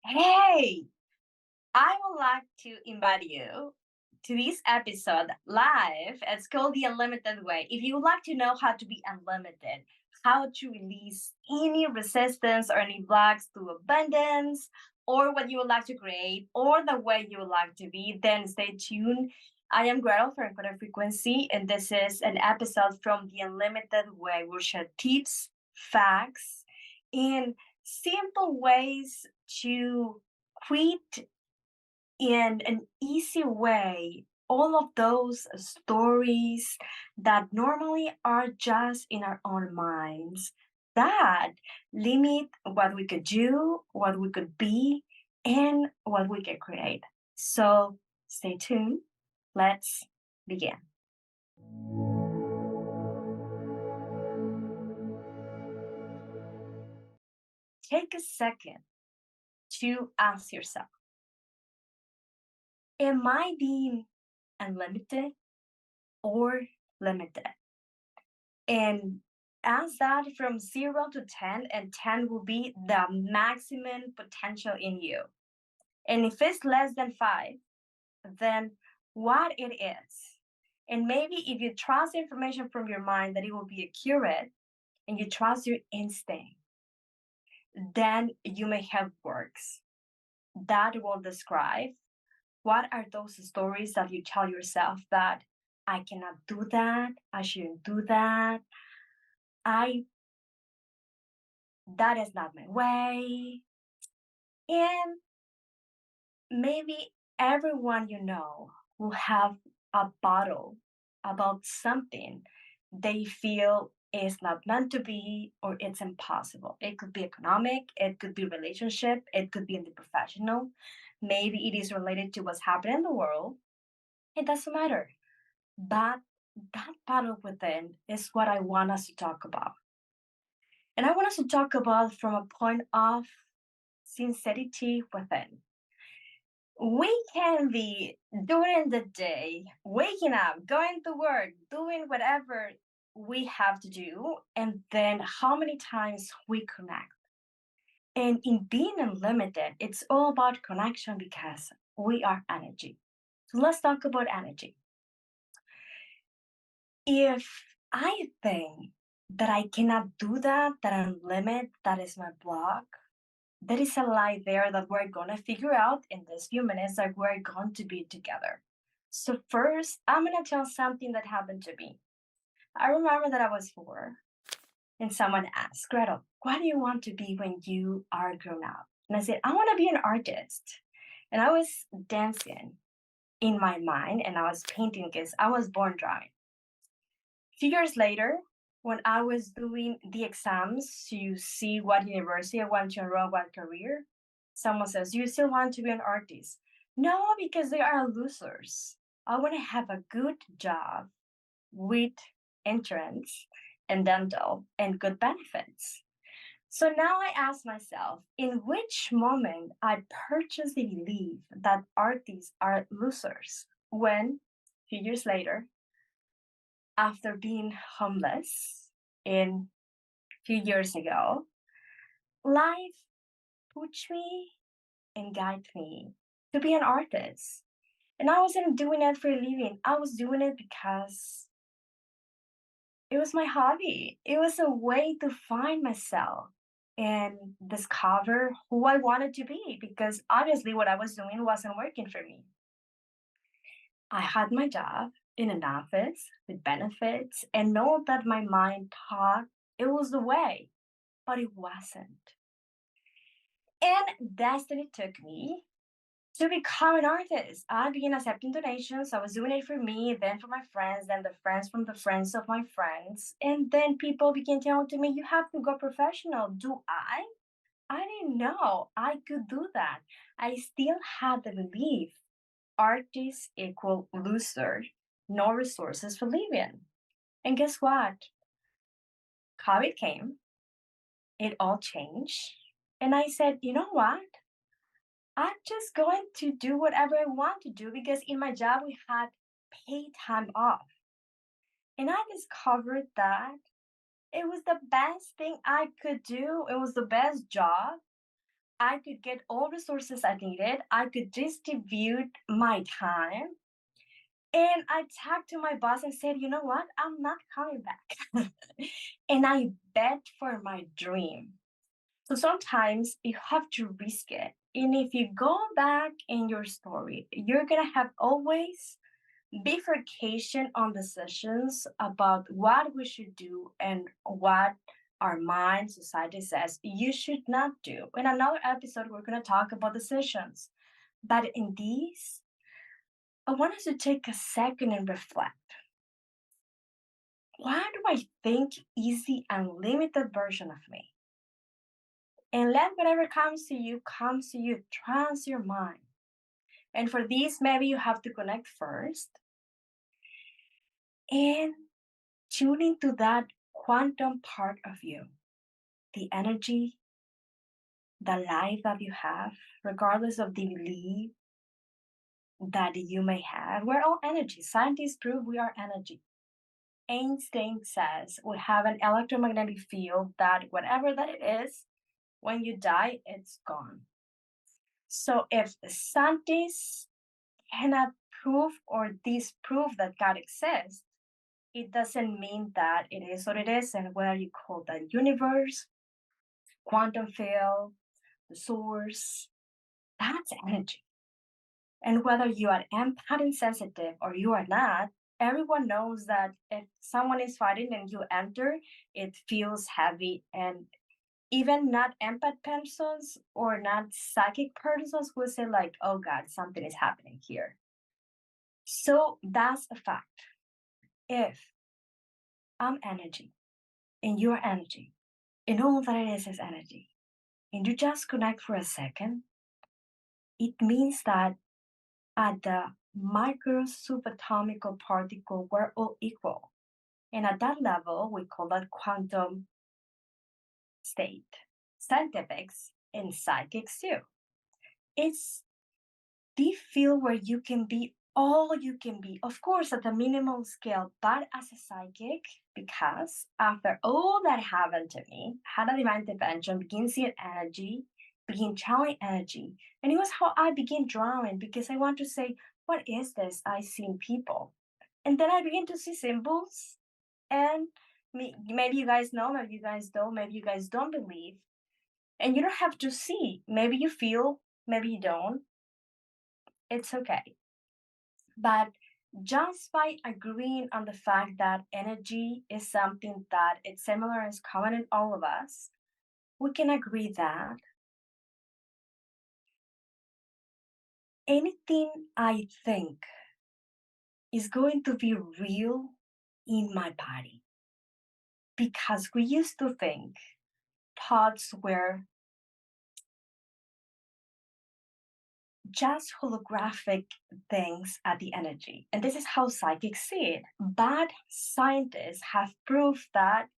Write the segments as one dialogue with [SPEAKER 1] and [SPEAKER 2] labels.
[SPEAKER 1] Hey, I would like to invite you to this episode live. It's called The Unlimited Way. If you would like to know how to be unlimited, how to release any resistance or any blocks to abundance, or what you would like to create, or the way you would like to be, then stay tuned. I am Grethel from Encoded Frequency, and this is an episode from The Unlimited Way. We'll share tips, facts, and simple ways to create in an easy way all of those stories that normally are just in our own minds that limit what we could do, what we could be, and what we can create. So stay tuned. Let's begin. Take a second to ask yourself, am I being unlimited or limited? And ask that from 0 to 10, and 10 will be the maximum potential in you. And if it's less than 5, then what it is. And maybe if you trust information from your mind that it will be accurate and you trust your instinct, then you may have works that will describe what are those stories that you tell yourself that I cannot do that, I shouldn't do that, I that is not my way. And maybe everyone you know will have a battle about something they feel is not meant to be or it's impossible. It could be economic, it could be relationship, it could be in the professional. Maybe it is related to what's happening in the world. It doesn't matter. But that battle within is what I want us to talk about. And I want us to talk about from a point of sincerity within. We can be during the day, waking up, going to work, doing whatever we have to do, and then how many times we connect. And in being unlimited, it's all about connection because we are energy. So let's talk about energy. If I think that I cannot do that, that I'm limited, that is my block, there is a lie there that we're going to figure out in these few minutes that we're going to be together. So, first, I'm going to tell something that happened to me. I remember that I was 4 and someone asked, Gretel, what do you want to be when you are grown up? And I said, I want to be an artist. And I was dancing in my mind and I was painting because I was born drawing. A few years later, when I was doing the exams to see what university I want to enroll, what career, someone says, you still want to be an artist? No, because they are losers. I want to have a good job with entrance and dental and good benefits. So now I ask myself, in which moment I purchase the belief that artists are losers when, a few years later, after being homeless in a few years ago, life pushed me and guided me to be an artist. And I wasn't doing it for a living. I was doing it because it was my hobby. It was a way to find myself and discover who I wanted to be because obviously what I was doing wasn't working for me. I had my job in an office with benefits and know that my mind thought it was the way, but it wasn't. And destiny took me to become an artist. I began accepting donations. I was doing it for me, then for my friends, then the friends from the friends of my friends. And then people began telling to me, you have to go professional. Do I? I didn't know I could do that. I still had the belief artists equal loser, no resources for living. And guess what? COVID came, it all changed. And I said, you know what? I'm just going to do whatever I want to do because in my job we had paid time off. And I discovered that it was the best thing I could do. It was the best job. I could get all resources I needed. I could distribute my time. And I talked to my boss and said, you know what? I'm not coming back. And I bet for my dream. So sometimes you have to risk it. And if you go back in your story, you're going to have always bifurcation on decisions about what we should do and what our mind, society says you should not do. In another episode, we're going to talk about decisions. But in these, I want us to take a second and reflect. What do I think is the unlimited version of me? And let whatever comes to you, trust your mind. And for this, maybe you have to connect first and tune into that quantum part of you, the energy, the life that you have, regardless of the belief that you may have. We're all energy. Scientists prove we are energy. Einstein says we have an electromagnetic field that whatever that it is, when you die, it's gone. So if scientists cannot prove or disprove that God exists, it doesn't mean that it is what it is, and whether you call that universe, quantum field, the source, that's energy. And whether you are empath sensitive or you are not, everyone knows that if someone is fighting and you enter, it feels heavy. And even not empath persons or not psychic persons will say, like, oh God, something is happening here. So that's a fact. If I'm energy and you're energy, and all that it is energy, and you just connect for a second, it means that at the micro subatomical particle, we're all equal. And at that level, we call that quantum state. Scientifics and psychics too. It's the field where you can be all you can be, of course, at the minimal scale, but as a psychic, because after all that happened to me, had a divine intervention, begin seeing energy, begin channeling energy. And it was how I began drawing because I want to say, what is this I see in people? And then I begin to see symbols. And maybe you guys know, maybe you guys don't, maybe you guys don't believe. And you don't have to see. Maybe you feel, maybe you don't. It's okay. But just by agreeing on the fact that energy is something that it's similar and is common in all of us, we can agree that anything I think is going to be real in my body. Because we used to think thoughts were just holographic things at the energy. And this is how psychics see it. But scientists have proved that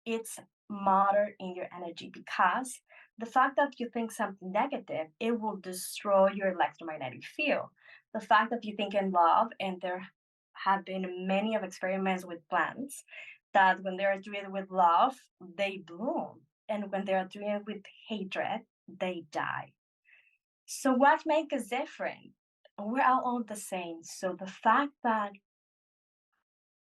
[SPEAKER 1] it's matter in your energy because the fact that you think something negative, it will destroy your electromagnetic field. The fact that you think in love, and there have been many of experiments with plants that when they are treated with love, they bloom. And when they are treated with hatred, they die. So what makes us different? We're all the same. So the fact that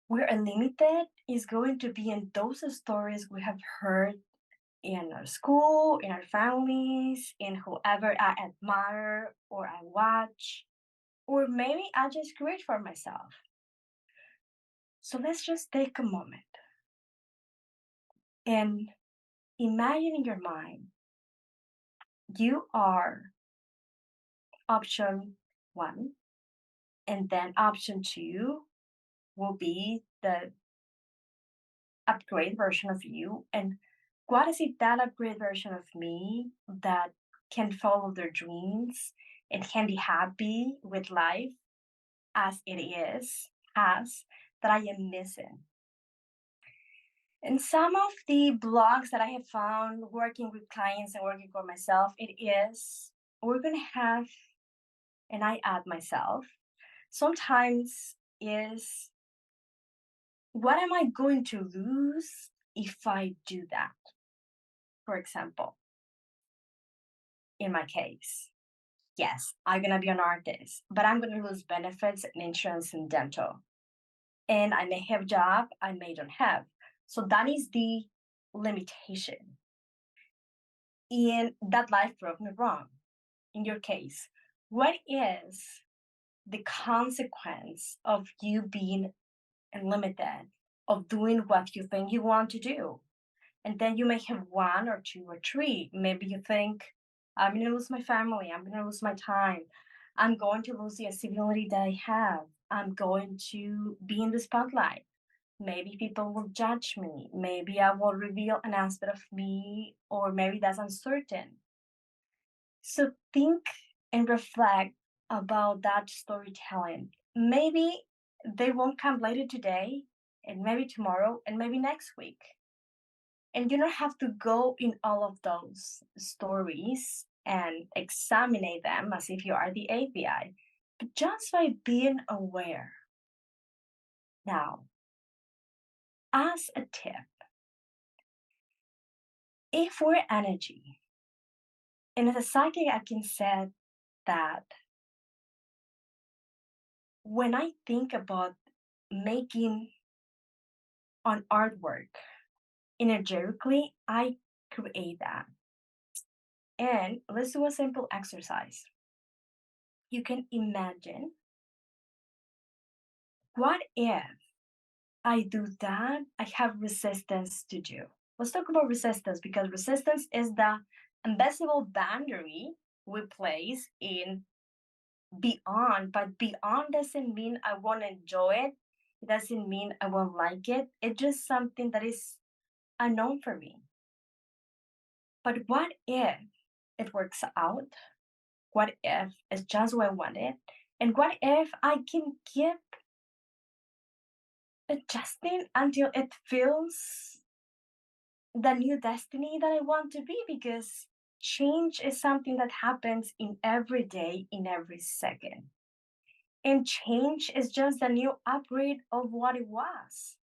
[SPEAKER 1] we're unlimited is going to be in those stories we have heard in our school, in our families, in whoever I admire or I watch, or maybe I just create for myself. So let's just take a moment and imagine in your mind you are option one, and then option two will be the upgrade version of you. And what is it that upgrade version of me that can follow their dreams and can be happy with life as it is, as that I am missing? And some of the blogs that I have found working with clients and working for myself, it is we're going to have, and I add myself, sometimes is what am I going to lose if I do that? For example, in my case. Yes, I'm gonna be an artist, but I'm gonna lose benefits in insurance and dental. And I may have a job, I may don't have. So that is the limitation. And that life proved me wrong. In your case, what is the consequence of you being unlimited, of doing what you think you want to do? And then you may have one or two or three. Maybe you think, I'm going to lose my family. I'm going to lose my time. I'm going to lose the accessibility that I have. I'm going to be in the spotlight. Maybe people will judge me. Maybe I will reveal an aspect of me, or maybe that's uncertain. So think and reflect about that storytelling. Maybe they won't come later today, and maybe tomorrow, and maybe next week. And you don't have to go in all of those stories and examine them as if you are the API, but just by being aware. Now, as a tip, if we're energy, and as a psychic, I can say that when I think about making an artwork energetically, I create that. And let's do a simple exercise. You can imagine, what if I do that I have resistance to do? Let's talk about resistance, because resistance is the invisible boundary we place in beyond, but beyond doesn't mean I won't enjoy it. It doesn't mean I won't like it. It's just something that is unknown for me. But what if it works out? What if it's just what I wanted? And what if I can keep adjusting until it feels the new destiny that I want to be? Because change is something that happens in every day, in every second. And change is just a new upgrade of what it was.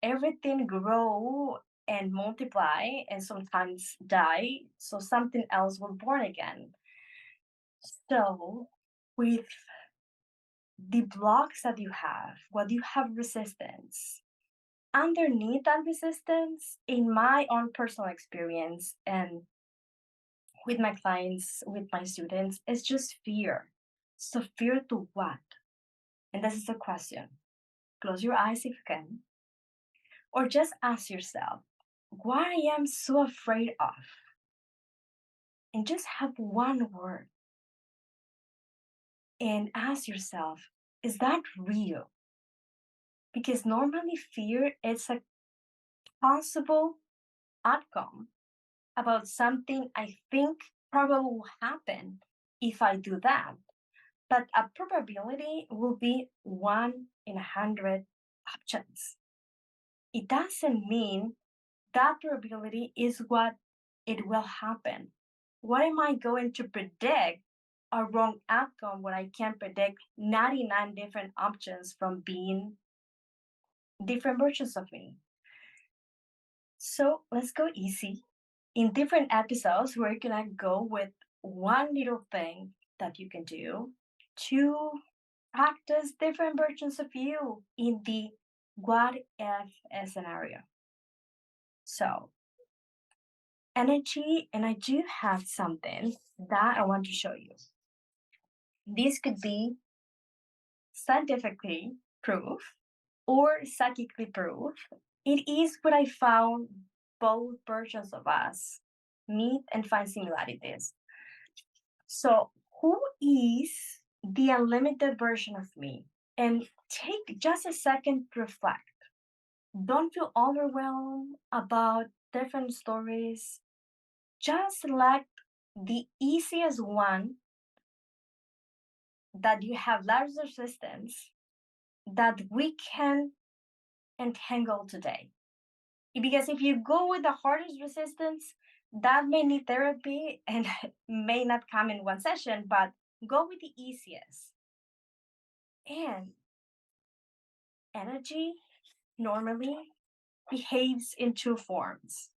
[SPEAKER 1] Everything grow and multiply and sometimes die, so something else will born again. So with the blocks that you have, what you have resistance, underneath that resistance, in my own personal experience and with my clients, with my students, it's just fear. So fear to what? And this is a question. Close your eyes if you can. Or just ask yourself, what I am so afraid of? And just have one word. And ask yourself, is that real? Because normally fear is a possible outcome about something I think probably will happen if I do that. But a probability will be 1 in 100 options. It doesn't mean that probability is what it will happen. What am I going to predict a wrong outcome when I can predict 99 different options from being different versions of me? So let's go easy. In different episodes, we're gonna go with one little thing that you can do to practice different versions of you in the what if scenario. So, energy, and I do have something that I want to show you. This could be scientifically proof or psychically proof. It is what I found both versions of us meet and find similarities. So, who is the unlimited version of me? And take just a second to reflect. Don't feel overwhelmed about different stories. Just select the easiest one that you have less resistance that we can entangle today. Because if you go with the hardest resistance, that may need therapy and may not come in one session, but go with the easiest. And energy normally behaves in two forms.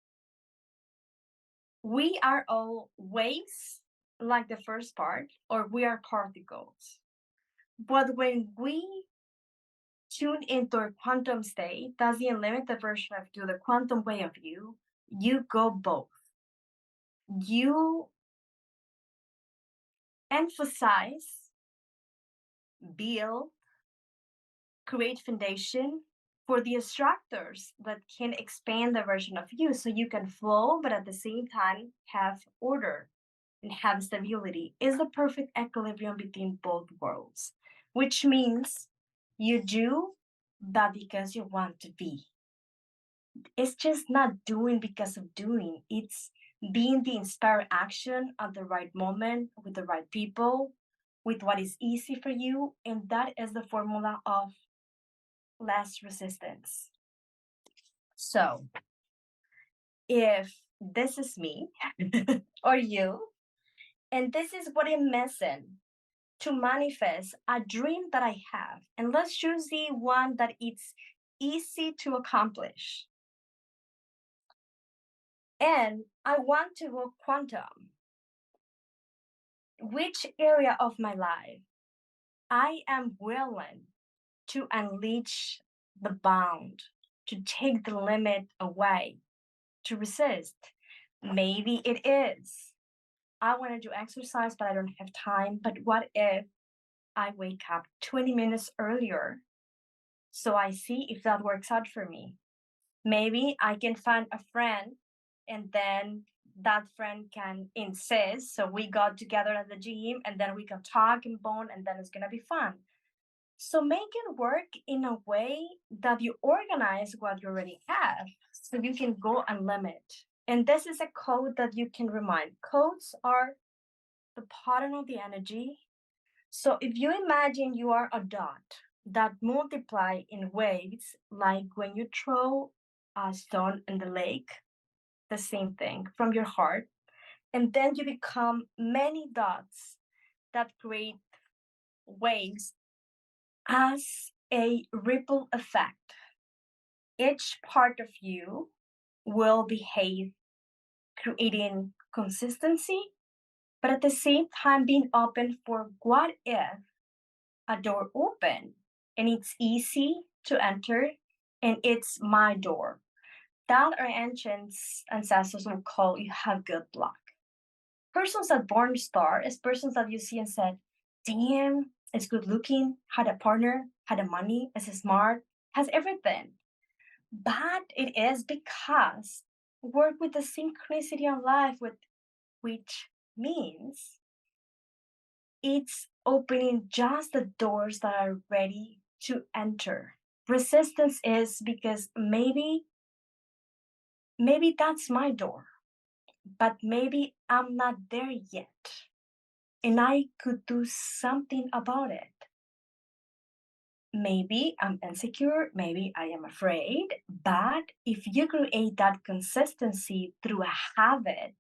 [SPEAKER 1] We are all waves like the first part, or we are particles. But when we tune into a quantum state, that's the unlimited version of you, the quantum way of you, you go both. You emphasize, build, create foundation for the instructors that can expand the version of you so you can flow, but at the same time have order and have stability. Is the perfect equilibrium between both worlds, which means you do that because you want to be. It's just not doing because of doing. It's being the inspired action at the right moment with the right people, with what is easy for you. And that is the formula of less resistance. So if this is me or you, and this is what I'm missing to manifest a dream that I have, and let's choose the one that it's easy to accomplish. And I want to go quantum. Which area of my life I am willing to unleash the bound, to take the limit away, to resist. Maybe it is. I want to do exercise, but I don't have time. But what if I wake up 20 minutes earlier so I see if that works out for me? Maybe I can find a friend and then that friend can insist. So we got together at the gym and then we can talk and bond and then it's going to be fun. So make it work in a way that you organize what you already have so you can go unlimited. And this is a code that you can remind. Codes are the pattern of the energy. So if you imagine you are a dot that multiply in waves, like when you throw a stone in the lake, the same thing from your heart, and then you become many dots that create waves as a ripple effect. Each part of you will behave creating consistency, but at the same time being open for what if a door open and it's easy to enter and it's my door. That our ancient ancestors will call you have good luck. Persons that born star is persons that you see and said, damn, it's good looking, had a partner, had a money, is smart, has everything. But it is because work with the synchronicity of life, with which means it's opening just the doors that are ready to enter. Resistance is because maybe that's my door, but maybe I'm not there yet. And I could do something about it. Maybe I'm insecure, maybe I am afraid, but if you create that consistency through a habit,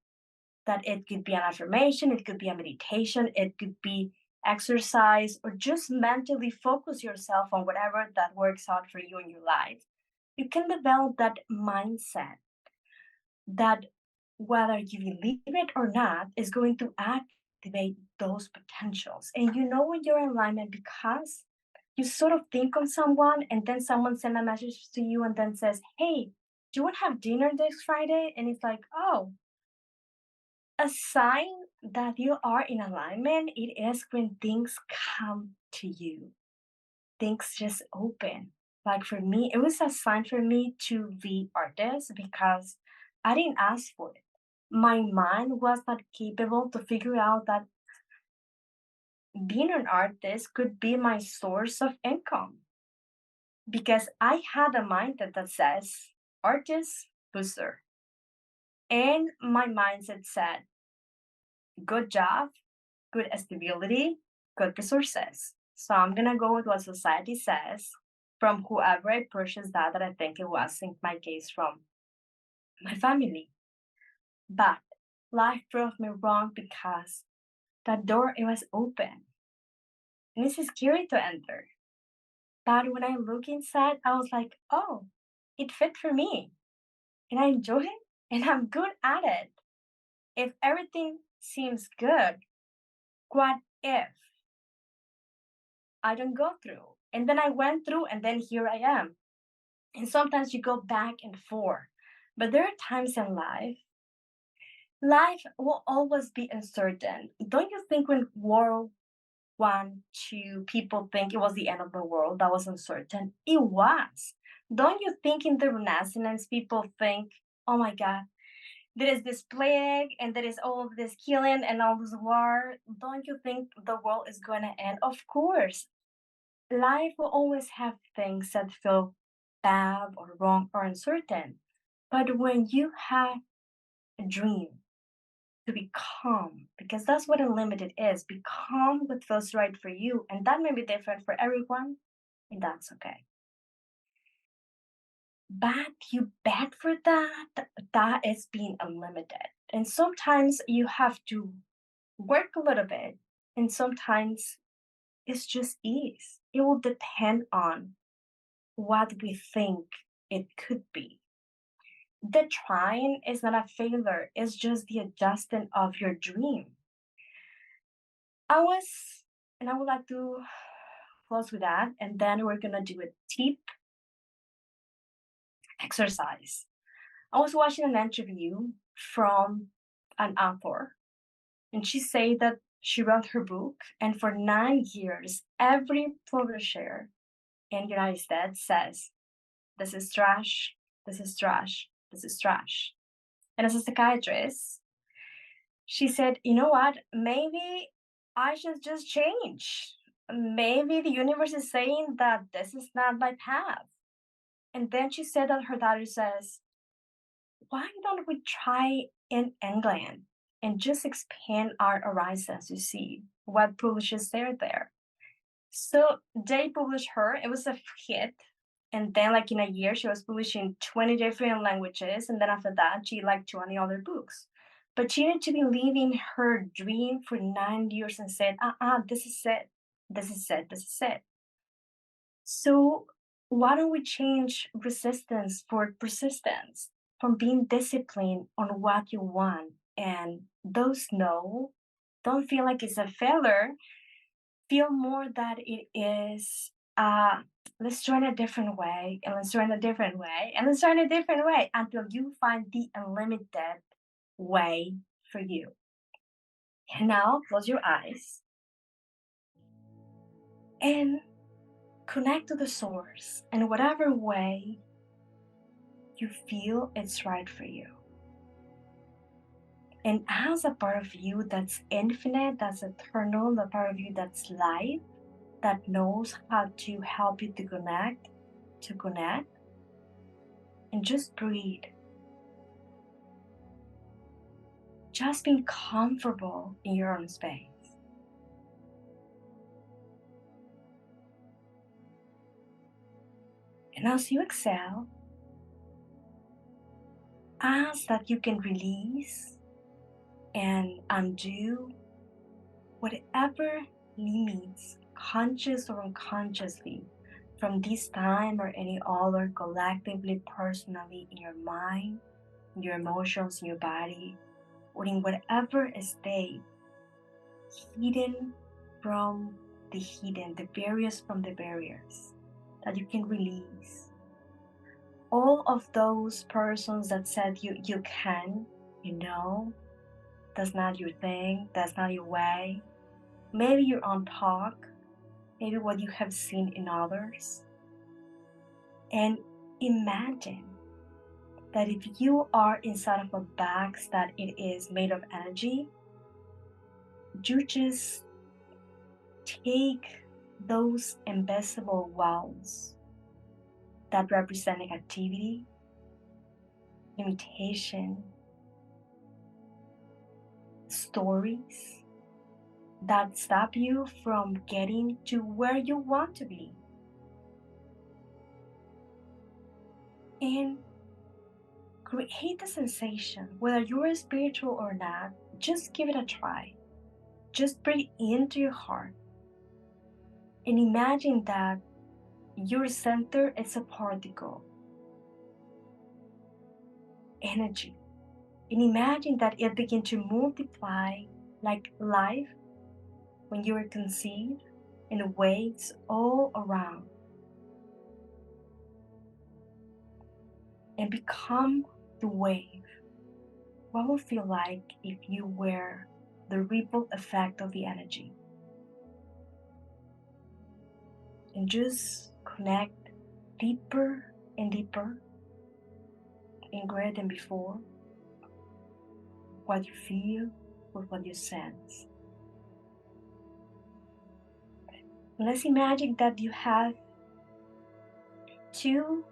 [SPEAKER 1] that it could be an affirmation, it could be a meditation, it could be exercise, or just mentally focus yourself on whatever that works out for you in your life, you can develop that mindset that whether you believe it or not is going to activate those potentials. And you know when you're in alignment because you sort of think on someone and then someone send a message to you and then says, hey, do you want to have dinner this Friday? And it's like, oh, a sign that you are in alignment, it is when things come to you. Things just open. Like for me, it was a sign for me to be artist because I didn't ask for it. My mind was not capable to figure out that being an artist could be my source of income because I had a mindset that says artist booster. And my mindset said, good job, good stability, good resources. So I'm gonna go with what society says from whoever I purchased that I think it was in my case from my family. But life proved me wrong because that door it was open. And it's scary to enter. But when I look inside, I was like, oh, it fit for me. And I enjoy it and I'm good at it. If everything seems good. What if I don't go through? And then I went through, and then here I am. And sometimes you go back and forth. But there are times in life will always be uncertain. Don't you think when World War I, people think it was the end of the world? That was uncertain. It was. Don't you think in the Renaissance people think, oh my God, there is this plague and there is all of this killing and all this war? Don't you think the world is going to end? Of course. Life will always have things that feel bad or wrong or uncertain. But when you have a dream, to be calm, because that's what unlimited is. Be calm what feels right for you, and that may be different for everyone, and that's okay. But you bet for that is being unlimited. And sometimes you have to work a little bit, and sometimes it's just ease. It will depend on what we think it could be. The trying is not a failure, it's just the adjustment of your dream. I was, and I would like to close with that, and then we're gonna do a deep exercise. I was watching an interview from an author, and she said that she wrote her book, and for 9 years, every publisher in the United States says, this is trash, this is trash, this is trash. And as a psychiatrist, she said, you know what? Maybe I should just change. Maybe the universe is saying that this is not my path. And then she said that her daughter says, why don't we try in England and just expand our horizons to see what publishers there? So they published her. It was a hit. And then like in a year, she was publishing 20 different languages. And then after that, she like 20 other books. But she needed to be living her dream for 9 years and said, this is it. This is it. This is it. So why don't we change resistance for persistence? From being disciplined on what you want. And those no, don't feel like it's a failure. Feel more that it is let's try in a different way, and let's try in a different way, and let's try in a different way until you find the unlimited way for you. And now close your eyes and connect to the source in whatever way you feel it's right for you. And as a part of you that's infinite, that's eternal, the part of you that's life, that knows how to help you to connect, and just breathe. Just being comfortable in your own space. And as you exhale, ask that you can release and undo whatever limits, conscious or unconsciously, from this time or any other, collectively, personally, in your mind, in your emotions, in your body, or in whatever state, hidden from the hidden, the barriers from the barriers, that you can release. All of those persons that said you can, that's not your thing, that's not your way. Maybe your own talk, maybe what you have seen in others. And imagine that if you are inside of a box that it is made of energy, you just take those invisible walls that represent negativity, limitation, stories that stop you from getting to where you want to be. And create the sensation, whether you're spiritual or not, just give it a try. Just breathe into your heart and imagine that your center is a particle, energy. And imagine that it begins to multiply like life when you were conceived, and waves all around, and become the wave. What would feel like if you were the ripple effect of the energy? And just connect deeper and deeper and greater than before what you feel with what you sense. Let's imagine that you have two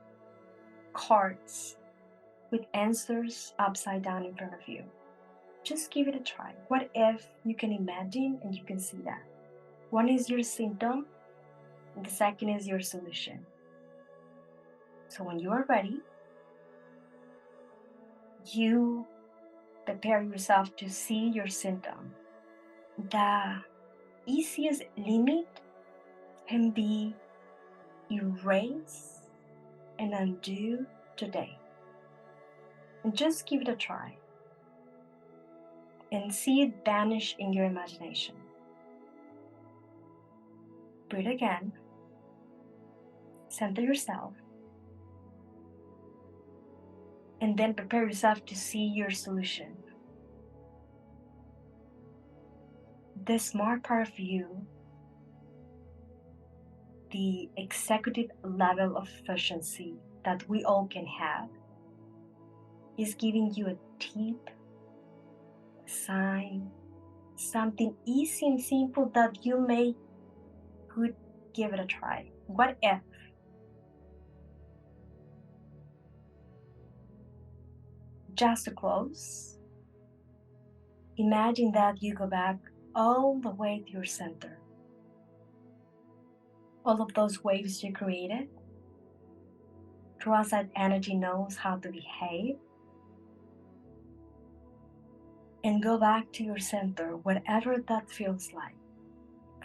[SPEAKER 1] cards with answers upside down in front of you. Just give it a try. What if you can imagine and you can see that? One is your symptom, and the second is your solution. So when you are ready, you prepare yourself to see your symptom. The easiest limit can be erase and undo today. And just give it a try and see it vanish in your imagination. Breathe again. Center yourself. And then prepare yourself to see your solution. The smart part of you, the executive level of efficiency that we all can have, is giving you a tip, a sign, something easy and simple that you could give it a try. What if? Just to close, imagine that you go back all the way to your center. All of those waves you created, trust that energy knows how to behave, and go back to your center, whatever that feels like.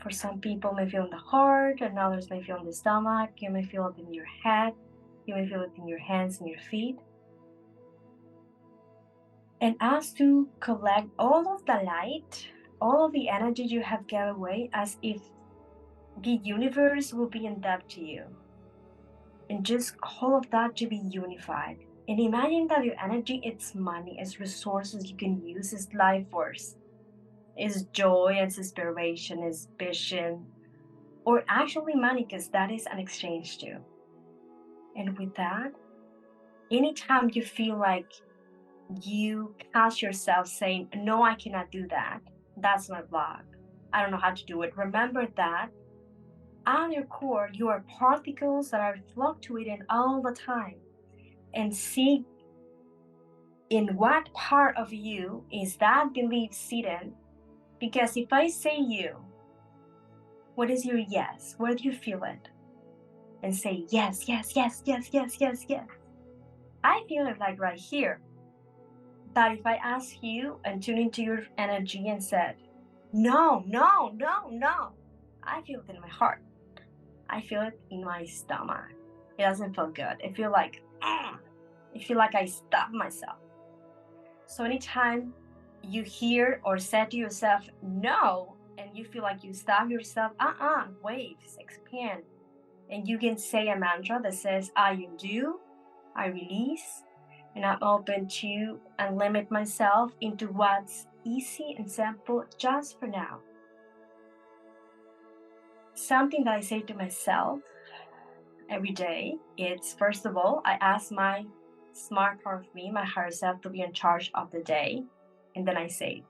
[SPEAKER 1] For some people, may feel in the heart, and others may feel in the stomach. You may feel it in your head. You may feel it in your hands and your feet. And ask to collect all of the light, all of the energy you have given away, as if the universe will be in debt to you. And just all of that to be unified. And imagine that your energy, it's money, it's resources you can use, it's life force, it's joy, it's inspiration, it's vision, or actually money, because that is an exchange too. And with that, anytime you feel like you catch yourself saying, no, I cannot do that, that's my block, I don't know how to do it, remember that at your core, you are particles that are fluctuating all the time. And see in what part of you is that belief seated. Because if I say you, what is your yes? Where do you feel it? And say yes, yes, yes, yes, yes, yes, yes. I feel it like right here. But if I ask you and tune into your energy and said, no, no, no, no, I feel it in my heart. I feel it in my stomach. It doesn't feel good. I feel like, I feel like I stopped myself. So anytime you hear or say to yourself, no, and you feel like you stop yourself, waves expand. And you can say a mantra that says, I undo, I release, and I'm open to unlimit myself into what's easy and simple just for now. Something that I say to myself every day, it's first of all, I ask my smart part of me, my higher self, to be in charge of the day. And then I say,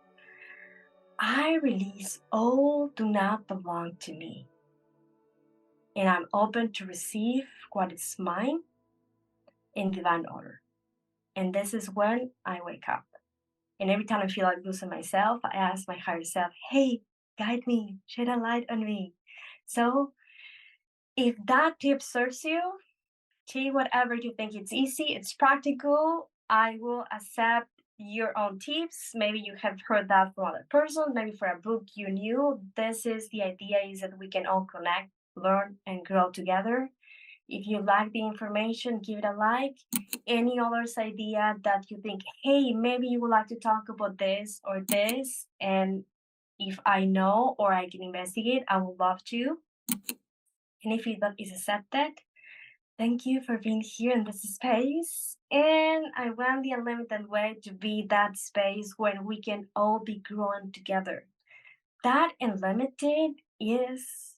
[SPEAKER 1] I release all do not belong to me. And I'm open to receive what is mine in divine order. And this is when I wake up. And every time I feel like losing myself, I ask my higher self, hey, guide me, shed a light on me. So if that tip serves you, take whatever you think it's easy, it's practical. I will accept your own tips. Maybe you have heard that from other person, maybe for a book you knew. This is the idea, is that we can all connect, learn, and grow together. If you like the information, give it a like. Any other's idea that you think, hey, maybe you would like to talk about this or this, and If I know or I can investigate, I would love to. Any feedback is accepted. Thank you for being here in this space. And I want the unlimited way to be that space when we can all be growing together. That unlimited is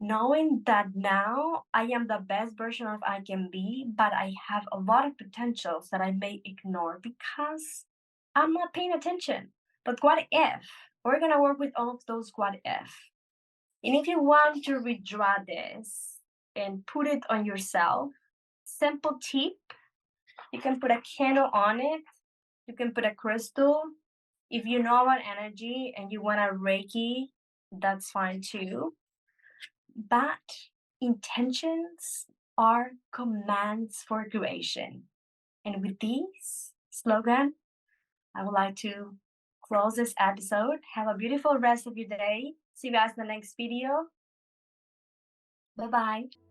[SPEAKER 1] knowing that now I am the best version of I can be, but I have a lot of potentials that I may ignore because I'm not paying attention. But what if? We're gonna work with all of those what if. And if you want to redraw this and put it on yourself, simple tip, you can put a candle on it, you can put a crystal. If you know about energy and you want a Reiki, that's fine too. But intentions are commands for creation. And with this slogan, I would like to close this episode. Have a beautiful rest of your day. See you guys in the next video. Bye bye.